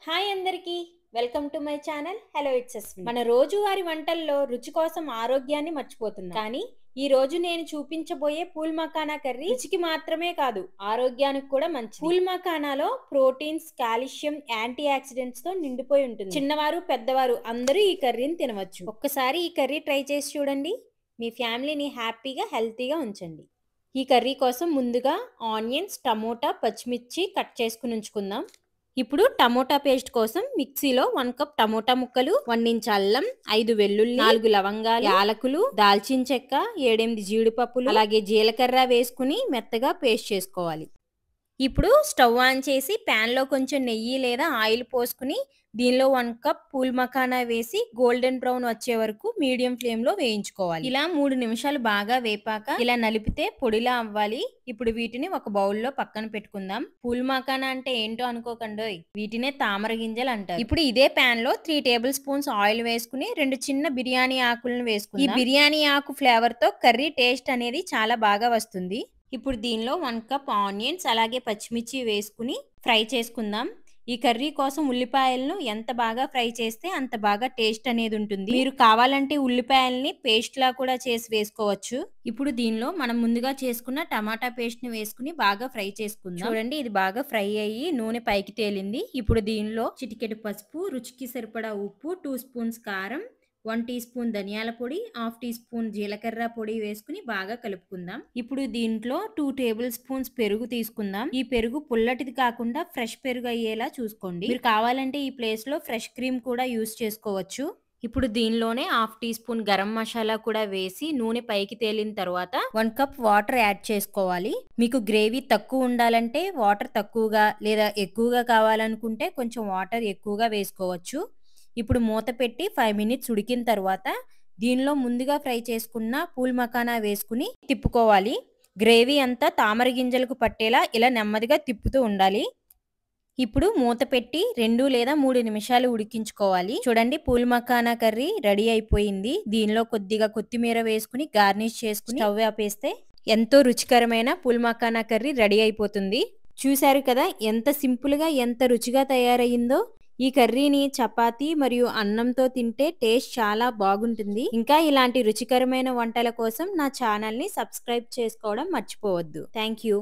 Hi అందరికీ welcome to my channel hello it's Aswin. మన రోజువారి వంటల్లో రుచి కోసం ఆరోగ్యాన్ని మర్చిపోతున్నాం, కానీ ఈ రోజు నేను చూపించబోయే పూల్ మఖానా కర్రీ రుచికి మాత్రమే కాదు ఆరోగ్యానికి కూడా మంచిది. పూల్ మఖానాలో ప్రోటీన్స్, కాల్షియం, యాంటీ ఆక్సిడెంట్స్ తో నిండిపోయి ఉంటుంది. చిన్నవారు పెద్దవారు అందరూ ఈ కర్రీని తినవచ్చు. ఒక్కసారి ఈ కర్రీ ట్రై చేసి చూడండి. మీ ఫ్యామిలీని హ్యాపీగా హెల్తీగా ఉంచండి. ఈ కర్రీ కోసం ముందుగా ఆనియన్స్, టమోటా, పచ్చిమిర్చి కట్ చేసుకుని ఉంచుకుందాం. ఇప్పుడు టమోటా పేస్ట్ కోసం మిక్సీలో 1 కప్ టమోటా ముక్కలు, 1 ఇంచ్ అల్లం, 5 వెల్లుల్లి, 4 లవంగాలు, యాలకులు, దాల్చిన చెక్క, 7-8 జీడిపప్పులు, అలాగే జీలకర్ర వేసుకుని మెత్తగా పేస్ట్ చేసుకోవాలి. ఇప్పుడు స్టవ్ ఆన్ చేసి ప్యాన్ లో కొంచెం నెయ్యి లేదా ఆయిల్ పోసుకుని దీనిలో 1 కప్ పూల్ మఖానా వేసి గోల్డెన్ బ్రౌన్ వచ్చే వరకు మీడియం ఫ్లేమ్ లో వేయించుకోవాలి. ఇలా 3 నిమిషాలు బాగా వేపాక ఇలా నలిపితే పొడిలా అవ్వాలి. ఇప్పుడు వీటిని ఒక బౌల్లో పక్కన పెట్టుకుందాం. పూల్ మఖానా అంటే ఏంటో అనుకోకండోయ్, వీటినే తామర గింజలు అంటారు. ఇప్పుడు ఇదే ప్యాన్ లో 3 టేబుల్ స్పూన్స్ ఆయిల్ వేసుకుని 2 చిన్న బిర్యానీ ఆకులను వేసుకుందాం. ఈ బిర్యానీ ఆకు ఫ్లేవర్ తో కర్రీ టేస్ట్ అనేది చాలా బాగా వస్తుంది. ఇప్పుడు దీనిలో 1 కప్ ఆనియన్స్ అలాగే పచ్చిమిర్చి వేసుకుని ఫ్రై చేసుకుందాం. ఈ కర్రీ కోసం ఉల్లిపాయలను ఎంత బాగా ఫ్రై చేస్తే అంత బాగా టేస్ట్ అనేది ఉంటుంది. మీరు కావాలంటే ఉల్లిపాయల్ని పేస్ట్ లా కూడా చేసి వేసుకోవచ్చు. ఇప్పుడు దీనిలో మనం ముందుగా చేసుకున్న టమాటా పేస్ట్ ని వేసుకుని బాగా ఫ్రై చేసుకుందాం. చూడండి, ఇది బాగా ఫ్రై అయ్యి నూనె పైకి తేలింది. ఇప్పుడు దీనిలో చిటికెడు పసుపు, రుచికి సరిపడా ఉప్పు, 2 స్పూన్స్ కారం, 1 టీ స్పూన్ ధనియాల పొడి, హాఫ్ టీ స్పూన్ జీలకర్ర పొడి వేసుకుని బాగా కలుపుకుందాం. ఇప్పుడు దీంట్లో 2 టేబుల్ స్పూన్స్ పెరుగు తీసుకుందాం. ఈ పెరుగు పుల్లటిది కాకుండా ఫ్రెష్ పెరుగు అయ్యేలా చూసుకోండి. మీరు కావాలంటే ఈ ప్లేస్ లో ఫ్రెష్ క్రీమ్ కూడా యూస్ చేసుకోవచ్చు. ఇప్పుడు దీనిలోనే half teaspoon garam masala కూడా వేసి నూనె పైకి తేలిన తర్వాత 1 కప్ వాటర్ యాడ్ చేసుకోవాలి. మీకు గ్రేవీ తక్కువ ఉండాలంటే వాటర్ తక్కువగా లేదా ఎక్కువగా కావాలనుకుంటే కొంచెం వాటర్ ఎక్కువగా వేసుకోవచ్చు. ఇప్పుడు మూత పెట్టి 5 మినిట్స్ ఉడికిన తర్వాత దీనిలో ముందుగా ఫ్రై చేసుకున్న పూల్ మఖానా వేసుకుని తిప్పుకోవాలి. గ్రేవీ అంతా తామర గింజలకు పట్టేలా ఇలా నెమ్మదిగా తిప్పుతూ ఉండాలి. ఇప్పుడు మూత పెట్టి 2 లేదా 3 నిమిషాలు ఉడికించుకోవాలి. చూడండి, పూల్ మఖానా కర్రీ రెడీ అయిపోయింది. దీనిలో కొద్దిగా కొత్తిమీర వేసుకుని గార్నిష్ చేసుకుని స్టవ్ ఆపేస్తే ఎంతో రుచికరమైన పూల్ మఖానా కర్రీ రెడీ అయిపోతుంది. చూశారు కదా ఎంత సింపుల్ గా ఎంత రుచిగా తయారయ్యిందో. ఈ కర్రీని చపాతీ మరియు అన్నంతో తింటే టేస్ట్ చాలా బాగుంటుంది. ఇంకా ఇలాంటి రుచికరమైన వంటల కోసం నా ఛానల్ ని సబ్స్క్రైబ్ చేసుకోవడం మర్చిపోవద్దు. Thank you.